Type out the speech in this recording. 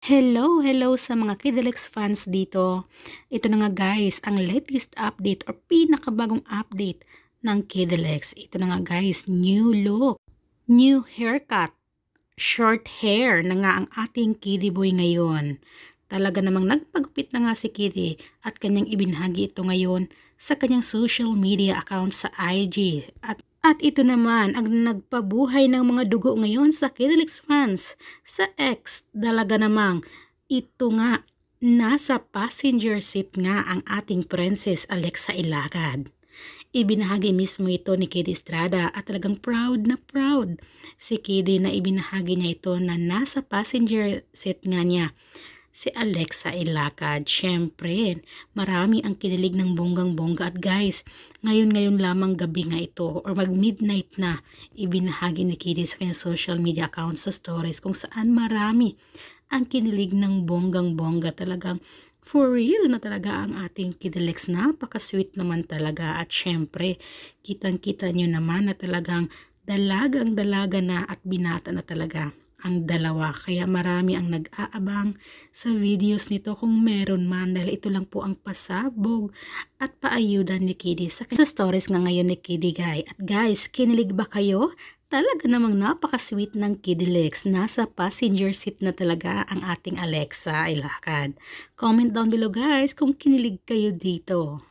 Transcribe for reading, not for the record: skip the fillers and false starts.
Hello sa mga Kidelex fans dito. Ito na nga guys, ang latest update or pinakabagong update ng Kidelex. Ito na nga guys, new look, new haircut, short hair na nga ang ating Kiddy Boy ngayon. Talaga namang nagpagupit na nga si Kiddy at kanyang ibinahagi ito ngayon sa kanyang social media account sa IG. At ito naman ang nagpabuhay ng mga dugo ngayon sa Kidelex fans. Sa X, dalaga namang ito nga, nasa passenger seat nga ang ating Princess Alexa Ilacad. Ibinahagi mismo ito ni Kiddy Estrada at talagang proud na proud si Kiddy na ibinahagi niya ito na nasa passenger seat nga niya si Alexa Ilacad. Syempre, marami ang kinilig ng bonggang-bongga at guys, ngayon lamang gabi nga ito or mag-midnight na ibinahagi ni Kiddy sa kanyang social media account sa stories kung saan marami ang kinilig ng bonggang-bongga. Talagang for real na talaga ang ating Kidelex. Napaka-sweet naman talaga at syempre, kitang-kita nyo naman na talagang dalagang-dalaga na at binata na talaga ang dalawa. Kaya marami ang nag-aabang sa videos nito kung meron man dahil ito lang po ang pasabog at paayudan ni Kiddy sa stories nga ngayon ni Kiddy guy. At guys, kinilig ba kayo? Talaga namang napaka-sweet ng Kidelex. Nasa passenger seat na talaga ang ating Alexa Ilacad. Comment down below guys kung kinilig kayo dito.